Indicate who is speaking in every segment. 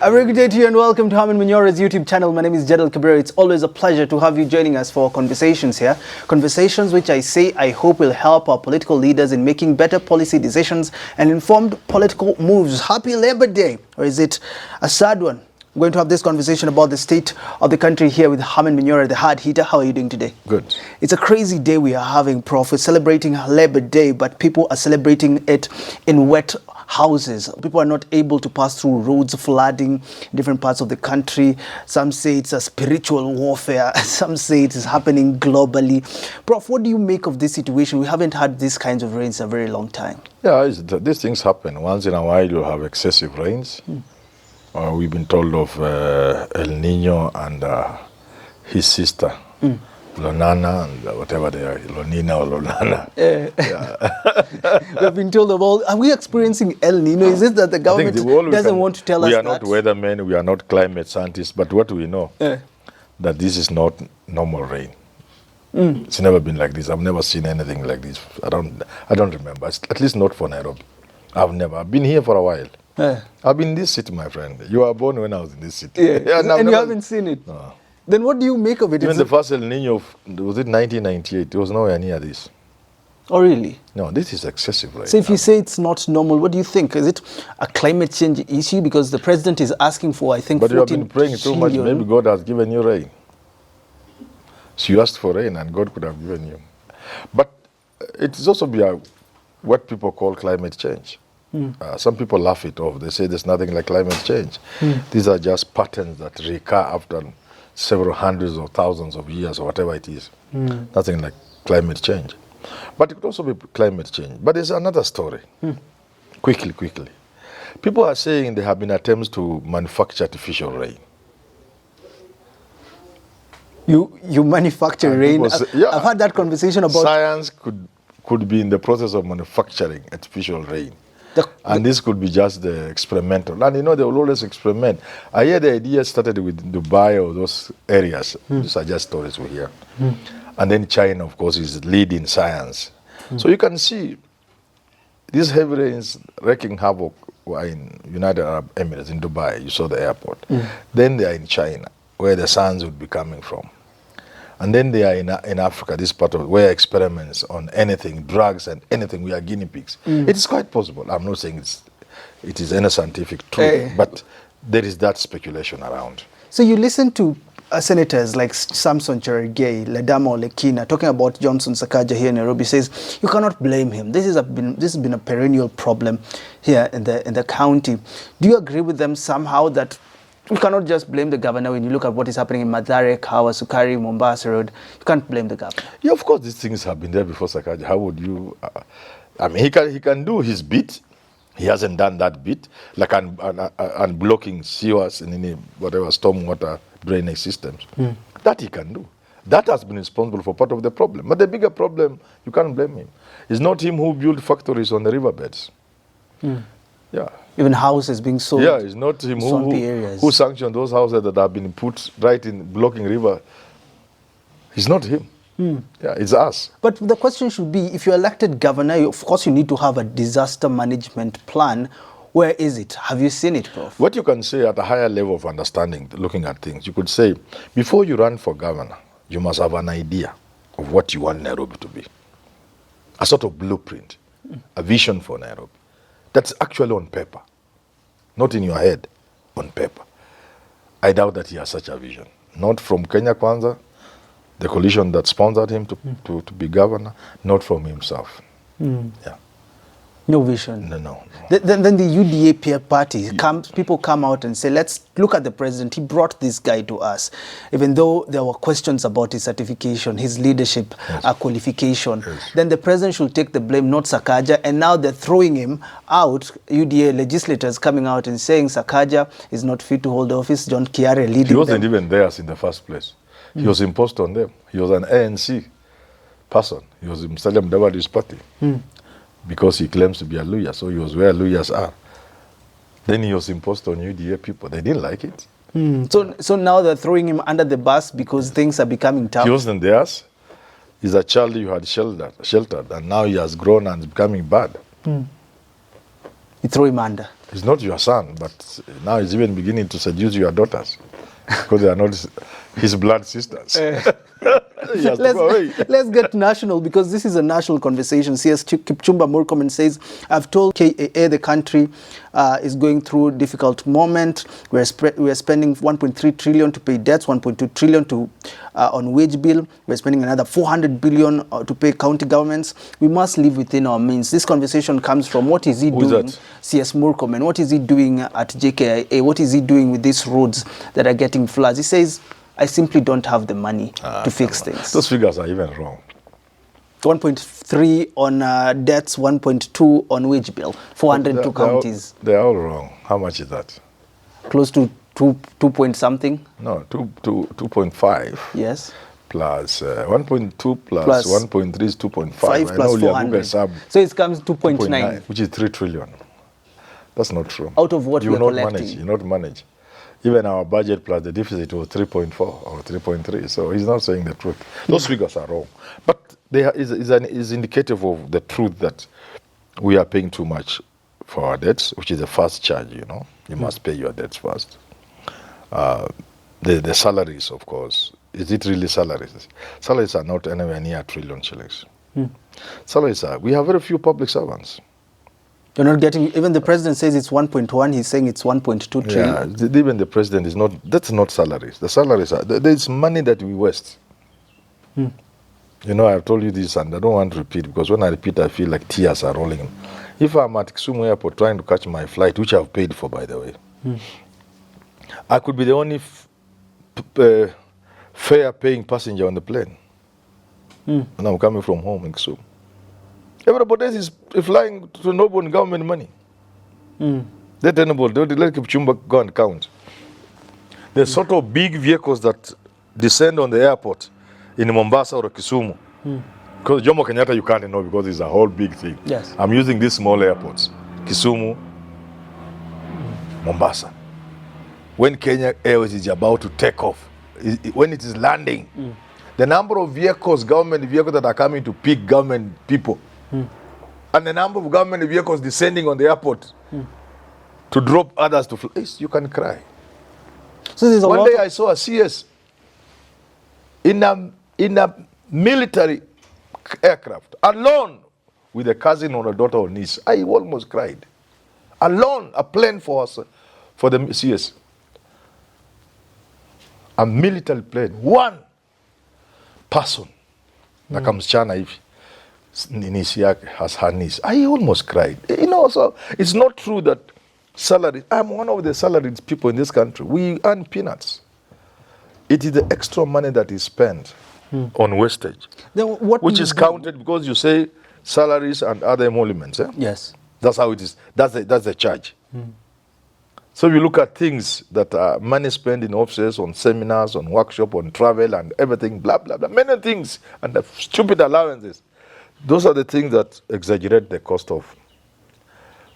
Speaker 1: A very good day to you and welcome to Herman Manyora's YouTube channel. My name is Jedel Cabrera. It's always a pleasure to have you joining us for conversations here. Conversations which I hope will help our political leaders in making better policy decisions and informed political moves. Happy Labor Day, or is it a sad one? We're going to have this conversation about the state of the country here with Herman Manyora, the hard hitter. How are you doing today?
Speaker 2: Good.
Speaker 1: It's a crazy day we are having, Prof. We're celebrating Labor Day, but people are celebrating it in wet houses. People are not able to pass through roads, flooding in different parts of the country. Some say it's a spiritual warfare. Some say it is happening globally. Prof, what do you make of this situation? We haven't had these kinds of rains a very long time.
Speaker 2: Yeah, these things happen. Once in a while you'll have excessive rains. We've been told of El Nino and his sister, Lonana, and whatever they are, Lonina or Lonana.
Speaker 1: We've been told of all. Are we experiencing El Nino? Is it that the government doesn't want to tell us that?
Speaker 2: We are not weathermen, we are not climate scientists, but what we know, that this is not normal rain. It's never been like this. I've never seen anything like this. I don't remember, at least not for Nairobi. I've been here for a while. I've been in this city, my friend. You were born when I was in this city.
Speaker 1: And you haven't seen it?
Speaker 2: No.
Speaker 1: Then what do you make of it?
Speaker 2: Even the first El Nino, was it 1998? It was nowhere near this.
Speaker 1: Oh, really?
Speaker 2: No, this is excessive right
Speaker 1: So if
Speaker 2: now.
Speaker 1: you say it's not normal, what do you think? Is it a climate change issue? Because the president is asking for, I think,
Speaker 2: But you have
Speaker 1: 14
Speaker 2: been praying too much.
Speaker 1: trillion.
Speaker 2: Maybe God has given you rain. So you asked for rain and God could have given you. But it is also what people call climate change. Some people laugh it off. They say there's nothing like climate change. These are just patterns that recur after several hundreds or thousands of years or whatever it is. Nothing like climate change. But it could also be climate change. But there's another story. Quickly. People are saying there have been attempts to manufacture artificial rain.
Speaker 1: You manufacture
Speaker 2: And
Speaker 1: rain.
Speaker 2: people say-
Speaker 1: I've had that conversation about
Speaker 2: science could be in the process of manufacturing artificial rain. And this could be just the experimental. And they will always experiment. I hear the idea started with Dubai or those areas. These are just stories we hear. And then China, of course, is leading science. So you can see these heavy rains wreaking havoc were in United Arab Emirates, in Dubai. You saw the airport. Then they are in China, where the suns would be coming from. And then they are in Africa, this part of where experiments on anything, drugs and anything, we are guinea pigs. It is quite possible. I'm not saying it is any scientific truth, but there is that speculation around.
Speaker 1: So you listen to senators like Samson Cherargei, Ledama Olekina, talking about Johnson Sakaja here in Nairobi, says you cannot blame him. This has been a perennial problem here in the county. Do you agree with them somehow that you cannot just blame the governor when you look at what is happening in Mathare, Kawa, Sukari, Mombasa Road? You can't blame the governor.
Speaker 2: Yeah, of course, these things have been there before Sakaja. How would you? I mean, he can do his bit. He hasn't done that bit, like unblocking sewers in any whatever stormwater drainage systems. That he can do. That has been responsible for part of the problem. But the bigger problem, you can't blame him. It's not him who built factories on the riverbeds. Yeah.
Speaker 1: Even houses being sold.
Speaker 2: Yeah, it's not him who sanctioned those houses that have been put right in blocking river. It's not him. Yeah, it's us.
Speaker 1: But the question should be, if you're elected governor, of course you need to have a disaster management plan. Where is it? Have you seen it, Prof?
Speaker 2: What you can say at a higher level of understanding, looking at things, you could say, before you run for governor, you must have an idea of what you want Nairobi to be. A sort of blueprint, a vision for Nairobi. That's actually on paper, not in your head, on paper. I doubt that he has such a vision. Not from Kenya Kwanza, the coalition that sponsored him to be governor, not from himself. Yeah.
Speaker 1: No vision.
Speaker 2: No.
Speaker 1: Then the UDA Party, people come out and say, let's look at the president. He brought this guy to us. Even though there were questions about his certification, his leadership qualification, then the president should take the blame, not Sakaja. And now they're throwing him out. UDA legislators coming out and saying Sakaja is not fit to hold office. John Kiare leading
Speaker 2: He wasn't even theirs in the first place. He was imposed on them. He was an ANC person. He was in Mudavadi's party. Because he claims to be a lawyer, so he was where lawyers are. Then he was imposed on UDA people. They didn't like it.
Speaker 1: So now they're throwing him under the bus because things are becoming tough.
Speaker 2: He wasn't theirs. He's a child you had sheltered, and now he has grown and is becoming bad.
Speaker 1: You throw him under.
Speaker 2: He's not your son, but now he's even beginning to seduce your daughters because they are not his blood sisters.
Speaker 1: Let's get national, because this is a national conversation. CS Chumba Murkomen says, I've told KAA the country is going through a difficult moment. We are spending 1.3 trillion to pay debts, 1.2 trillion to on wage bill. We're spending another 400 billion to pay county governments. We must live within our means. This conversation comes from what is he doing,
Speaker 2: that?
Speaker 1: CS Murkomen, what is he doing at JKIA? What is he doing with these roads that are getting floods? He says, I simply don't have the money to fix things.
Speaker 2: Those figures are even wrong.
Speaker 1: 1.3 on debts, 1.2 on wage bill, 402 counties.
Speaker 2: They're all wrong. How much is that?
Speaker 1: Close to 2 point something?
Speaker 2: No, 2.5.
Speaker 1: Yes.
Speaker 2: Plus 1.2 plus 1.3 is 2.5.
Speaker 1: 5 plus 400. So it comes 2.9.
Speaker 2: Which is 3 trillion. That's not true.
Speaker 1: Out of what we're collecting.
Speaker 2: You not manage. Even our budget plus the deficit was 3.4 or 3.3. So he's not saying the truth. Those figures are wrong. But they is indicative of the truth that we are paying too much for our debts, which is the first charge, you know. You must pay your debts first. The salaries, of course. Is it really salaries? Salaries are not anywhere near a trillion shillings. Salaries are, we have very few public servants.
Speaker 1: You're not getting, even the president says it's 1.1, he's saying it's 1.2 trillion.
Speaker 2: Yeah, even the president is not, that's not salaries. The salaries are, there's money that we waste. You know, I've told you this and I don't want to repeat, because when I repeat, I feel like tears are rolling. If I'm at Kisumu Airport trying to catch my flight, which I've paid for, by the way, I could be the only fare-paying passenger on the plane. And I'm coming from home in Kisumu. Everybody else is flying to noble government money. They're tenable. They let Chumba go and count. The sort of big vehicles that descend on the airport in Mombasa or Kisumu. Because Jomo Kenyatta you can't know because it's a whole big thing.
Speaker 1: Yes.
Speaker 2: I'm using these small airports. Kisumu, Mombasa. When Kenya Airways is about to take off, when it is landing, the number of vehicles, government vehicles that are coming to pick government people, and the number of government vehicles descending on the airport to drop others to fly, you can cry.
Speaker 1: So there's
Speaker 2: One day I saw a CS in a military aircraft, alone with a cousin or a daughter or niece. I almost cried. Alone, a plane for us, for the CS. A military plane, one person. Na kamsichana hivi. Nisi yake has her niece. I almost cried. You know, so it's not true that salaries, I'm one of the salaried people in this country. We earn peanuts. It is the extra money that is spent on wastage,
Speaker 1: then
Speaker 2: which is counted because you say salaries and other emoluments. Eh?
Speaker 1: Yes.
Speaker 2: That's how it is. That's the charge. So you look at things that are money spent in offices, on seminars, on workshop, on travel and everything, blah, blah, blah, many things, and the stupid allowances. Those are the things that exaggerate the cost of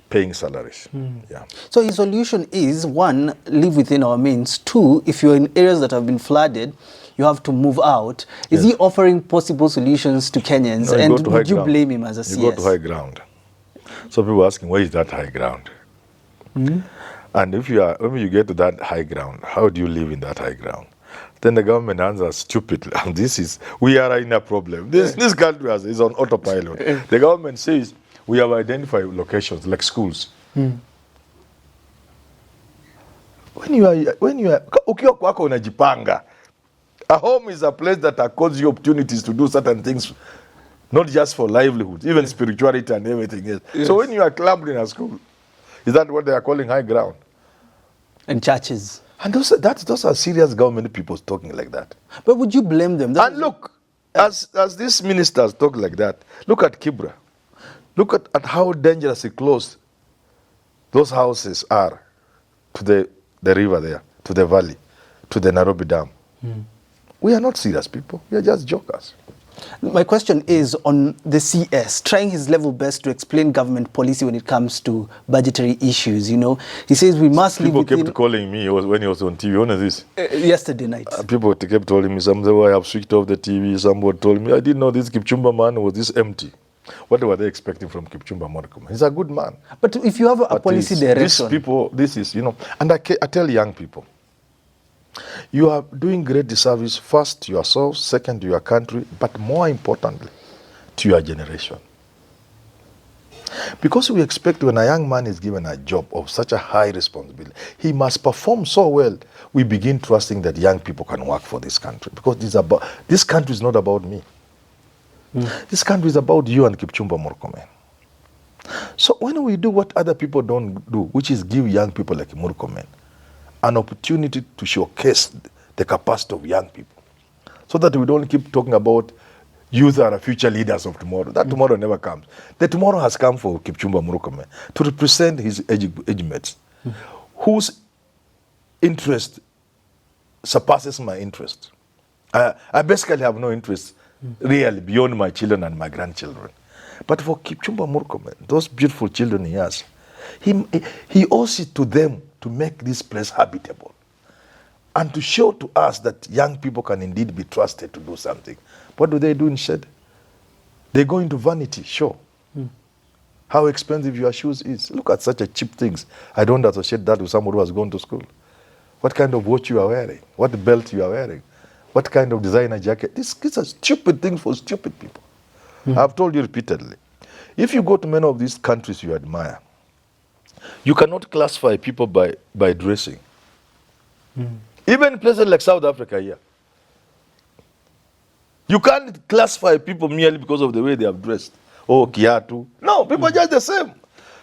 Speaker 2: paying salaries. Yeah.
Speaker 1: So his solution is, one, live within our means. Two, if you're in areas that have been flooded, you have to move out. Is he offering possible solutions to Kenyans?
Speaker 2: No,
Speaker 1: and would you blame him as a CS?
Speaker 2: You go to high ground. So people are asking, where is that high ground? And when you get to that high ground, how do you live in that high ground? Then the government answers stupidly, and we are in a problem. This country is on autopilot. The government says, we have identified locations like schools. When you are, ukiwa kwako unajipanga. A home is a place that accords you opportunities to do certain things, not just for livelihood, even spirituality and everything else. Yes. So when you are clubbed in a school, is that what they are calling high ground?
Speaker 1: And churches.
Speaker 2: And those are serious government people talking like that.
Speaker 1: But would you blame them?
Speaker 2: And look, as these ministers talk like that, look at Kibra. Look at how dangerously close those houses are to the river there, to the valley, to the Nairobi Dam. We are not serious people. We are just jokers.
Speaker 1: My question is on the CS, trying his level best to explain government policy when it comes to budgetary issues, you know. He says we must live within...
Speaker 2: People kept calling me when he was on TV. When is this?
Speaker 1: Yesterday night.
Speaker 2: People kept telling me, I have switched off the TV. Somebody told me, I didn't know this Kipchumba man was this empty. What were they expecting from Kipchumba Murkomen? He's a good man.
Speaker 1: But if you have a policy direction...
Speaker 2: These people, this is, and I tell young people, you are doing great disservice first to yourself, second to your country, but more importantly, to your generation. Because we expect when a young man is given a job of such a high responsibility, he must perform so well, we begin trusting that young people can work for this country. Because this country is not about me. This country is about you and Kipchumba Murkomen. So when we do what other people don't do, which is give young people like Murkomen an opportunity to showcase the capacity of young people, so that we don't keep talking about youth are the future leaders of tomorrow. That tomorrow never comes. The tomorrow has come for Kipchumba Murkomen to represent his age mates, whose interest surpasses my interest. I basically have no interest really beyond my children and my grandchildren. But for Kipchumba Murkomen, those beautiful children he has, he owes it to them to make this place habitable and to show to us that young people can indeed be trusted to do something. What do they do instead? They go into vanity, sure. How expensive your shoes is. Look at such a cheap things. I don't associate that with someone who has gone to school. What kind of watch you are wearing? What belt you are wearing? What kind of designer jacket? These are stupid things for stupid people. I've told you repeatedly. If you go to many of these countries you admire, you cannot classify people by dressing. Even places like South Africa here. You can't classify people merely because of the way they have dressed. Oh, kiatu. No, people are just the same.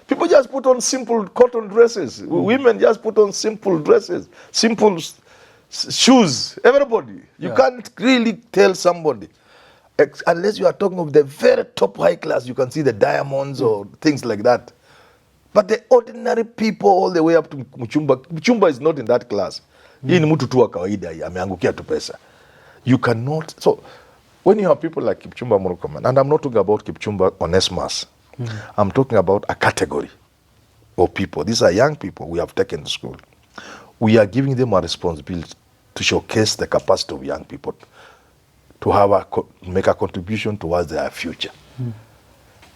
Speaker 2: People just put on simple cotton dresses. Women just put on simple dresses, simple shoes. Everybody. You can't really tell somebody. Unless you are talking of the very top high class, you can see the diamonds or things like that. But the ordinary people all the way up to Chumba is not in that class. Hii ni mtu tu wa kawaida, ameangukia tu pesa. You cannot. So when you have people like Kipchumba Murkomen, and I'm not talking about Kipchumba Onesmus, I'm talking about a category of people. These are young people we have taken to school. We are giving them a responsibility to showcase the capacity of young people to have make a contribution towards their future.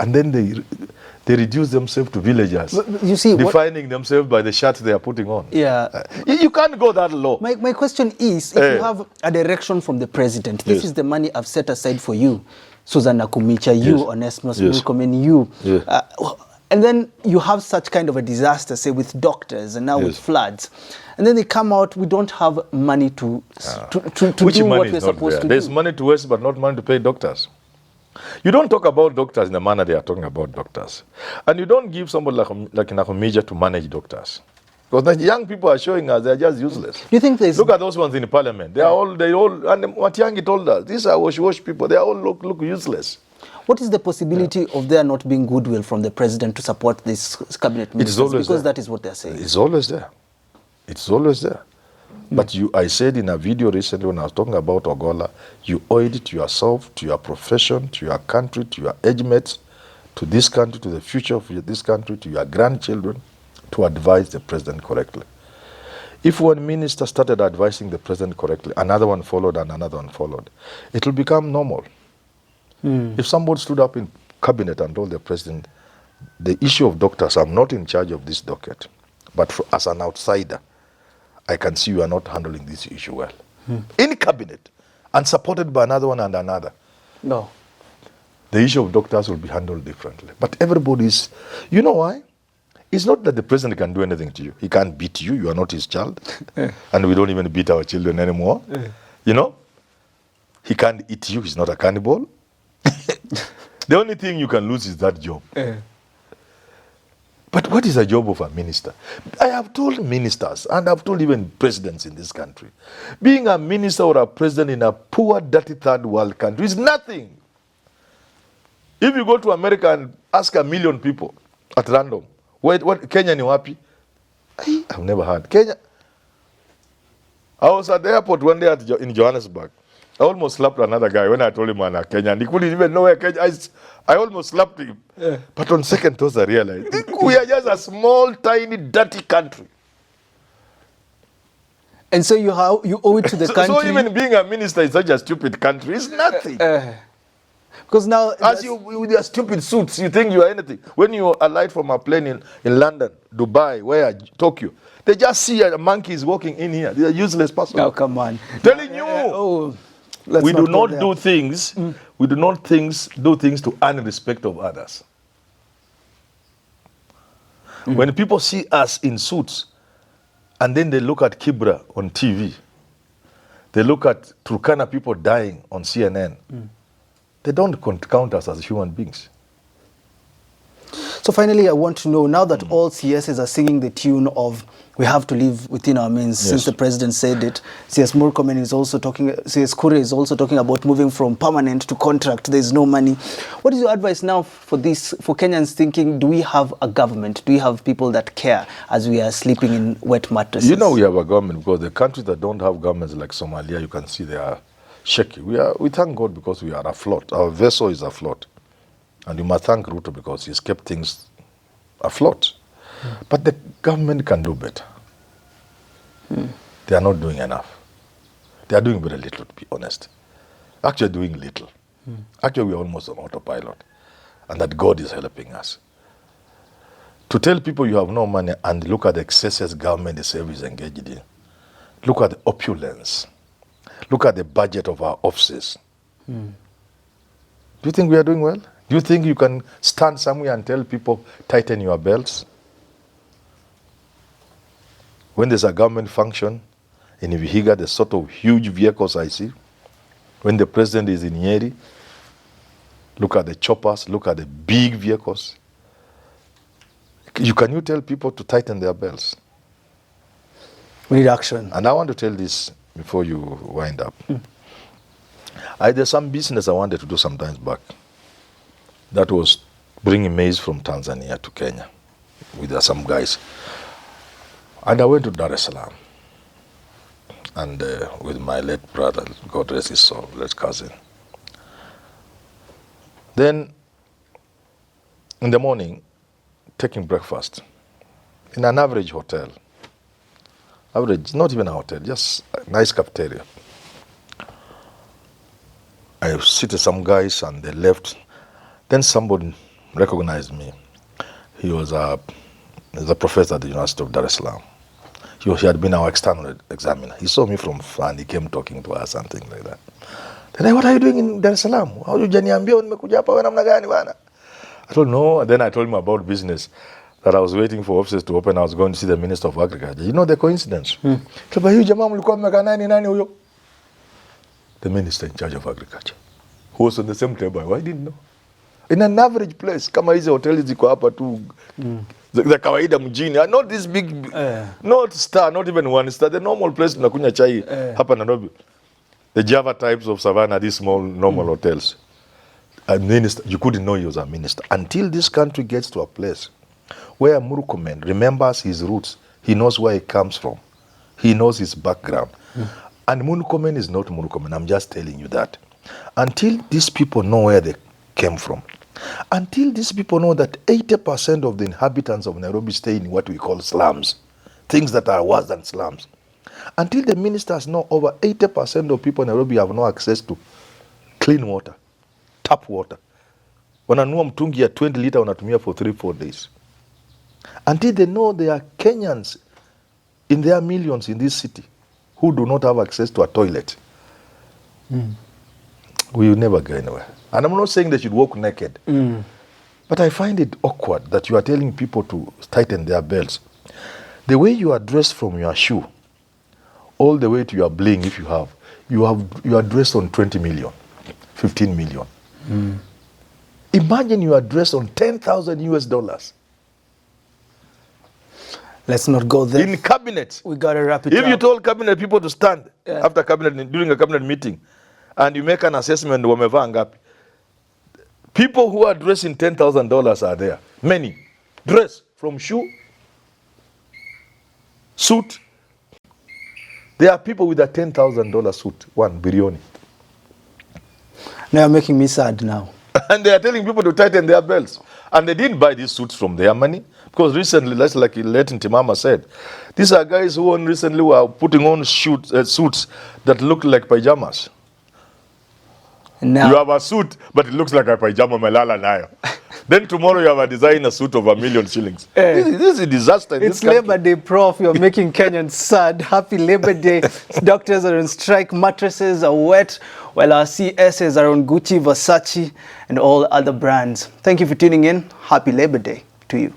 Speaker 2: And then they reduce themselves to villagers,
Speaker 1: you see,
Speaker 2: defining themselves by the shirt they are putting on.
Speaker 1: Yeah.
Speaker 2: You can't go that low.
Speaker 1: My question is, if you have a direction from the president, this is the money I've set aside for you, Susanna Kumicha, you, Onesmus Murkomen, you. And then you have such kind of a disaster, say with doctors and now with floods. And then they come out, we don't have money to do what we're supposed to do.
Speaker 2: There's money to waste, but not money to pay doctors. You don't talk about doctors in the manner they are talking about doctors. And you don't give somebody like Nakumija to manage doctors. Because the young people are showing us they are just useless.
Speaker 1: Do you think there's...
Speaker 2: Look at those ones in the parliament. They all, and Watiangi told us, these are wash people, they all look useless.
Speaker 1: What is the possibility of there not being goodwill from the president to support this cabinet ministers?
Speaker 2: It's always
Speaker 1: because
Speaker 2: there.
Speaker 1: That is what they're saying.
Speaker 2: It's always there. It's always there. But I said in a video recently when I was talking about Ogola, you owe it to yourself, to your profession, to your country, to your age mates, to this country, to the future of this country, to your grandchildren, to advise the president correctly. If one minister started advising the president correctly, another one followed and another one followed, it will become normal. If somebody stood up in cabinet and told the president, the issue of doctors, I'm not in charge of this docket, but as an outsider, I can see you are not handling this issue well. In cabinet, and supported by another one and another.
Speaker 1: No.
Speaker 2: The issue of doctors will be handled differently. But everybody is, you know why? It's not that the president can do anything to you. He can't beat you, you are not his child. And we don't even beat our children anymore. You know? He can't eat you, he's not a cannibal. The only thing you can lose is that job. But what is the job of a minister? I have told ministers, and I've told even presidents in this country, being a minister or a president in a poor, dirty third world country is nothing. If you go to America and ask 1 million people at random, what Kenya ni wapi? I've never heard. Kenya. I was at the airport one day in Johannesburg. I almost slapped another guy when I told him I'm a Kenyan. He couldn't even know where Kenya is. I almost slapped him. But on second thoughts, I realized we are just a small, tiny, dirty country.
Speaker 1: And so you owe it to the country.
Speaker 2: So even being a minister in such a stupid country is nothing.
Speaker 1: Because now,
Speaker 2: As you, with your stupid suits, you think you are anything. When you alight from a plane in London, Dubai, where, Tokyo, they just see a monkey is walking in here. They are useless person.
Speaker 1: oh, come on.
Speaker 2: Telling you.
Speaker 1: Oh, let's
Speaker 2: We do
Speaker 1: go
Speaker 2: not
Speaker 1: there.
Speaker 2: do things. We do not do things to earn respect of others. When people see us in suits, and then they look at Kibra on TV, they look at Turkana people dying on CNN, they don't count us as human beings.
Speaker 1: So finally, I want to know, now that all CSs are singing the tune of we have to live within our means, since the president said it, CS Murkomen is also talking, CS Kure is also talking about moving from permanent to contract, there's no money. What is your advice now for this, for Kenyans thinking, do we have a government? Do we have people that care as we are sleeping in wet mattresses?
Speaker 2: You know we have a government, because the countries that don't have governments like Somalia, you can see they are shaky. We thank God because we are afloat. Our vessel is afloat. And you must thank Ruto because he's kept things afloat. But the government can do better. They are not doing enough. They are doing very little, to be honest. Actually doing little. Actually, we are almost on autopilot. And that God is helping us. To tell people you have no money and look at the excesses government is engaged in. Look at the opulence. Look at the budget of our offices. Do you think we are doing well? Do you think you can stand somewhere and tell people, tighten your belts? When there's a government function, in Vihiga, the sort of huge vehicles I see, when the president is in Nyeri, look at the choppers, look at the big vehicles. Can you tell people to tighten their belts?
Speaker 1: We need action.
Speaker 2: And I want to tell this before you wind up. There's some business I wanted to do some time back. That was bringing maize from Tanzania to Kenya with some guys. And I went to Dar es Salaam. And with my late brother, God rest his soul, late cousin. Then, in the morning, taking breakfast in an average hotel. Average, not even a hotel, just a nice cafeteria. I sit with some guys and they left. Then somebody recognized me. He was a professor at the University of Dar es Salaam. He had been our external examiner. He saw me from far and he came talking to us, something like that. Then, what are you doing in Dar es Salaam? How you janiambia nimekuja hapa wewe namna gani bana? I told no. Then I told him about business, that I was waiting for offices to open. I was going to see the Minister of Agriculture. You know the coincidence? Tuba huyu jamaa mlikuwa mmekaa nani huyo? The Minister in charge of Agriculture, who was on the same table. I didn't know. In an average place, kama hizi hoteli ziko hapa tu, the kawaida mjini, not this big, not star, not even one star, the normal place tunakunywa chai hapa Nairobi. The Java types of Savannah, these small normal hotels. A minister, you couldn't know he was a minister until this country gets to a place where Murkomen remembers his roots. He knows where he comes from. He knows his background. And Murkomen is not Murkomen. I'm just telling you that. Until these people know where they came from, until these people know that 80% of the inhabitants of Nairobi stay in what we call slums, things that are worse than slums, until the ministers know over 80% of people in Nairobi have no access to clean water, tap water. Wananua mtungi ya 20 liter wanatumia for 3-4 days. Until they know there are Kenyans in their millions in this city who do not have access to a toilet. We will never go anywhere. And I'm not saying they should walk naked. But I find it awkward that you are telling people to tighten their belts. The way you are dressed from your shoe, all the way to your bling, if you are dressed on 20 million, 15 million. Imagine you are dressed on $10,000 US.
Speaker 1: Let's not go there.
Speaker 2: In cabinet.
Speaker 1: We got to wrap it
Speaker 2: If
Speaker 1: up.
Speaker 2: you told cabinet people to stand after cabinet, during a cabinet meeting, and you make an assessment, wamevaa ngapi, people who are dressed in $10,000 are there. Many. Dress from shoe, suit. There are people with a $10,000 suit. One, Birioni.
Speaker 1: Now you're making me sad now.
Speaker 2: And they are telling people to tighten their belts. And they didn't buy these suits from their money. Because recently, like Latin Timama said, these are guys who recently were putting on suits that look like pajamas.
Speaker 1: Now-
Speaker 2: You have a suit, but it looks like a pajama melala nayo. Then tomorrow you have a designer suit of $1 million shillings. This is a disaster in
Speaker 1: It's
Speaker 2: this country.
Speaker 1: Labor Day, Prof. You're making Kenyans sad. Happy Labor Day. Doctors are on strike. Mattresses are wet, while our CSs are on Gucci, Versace, and all other brands. Thank you for tuning in. Happy Labor Day to you.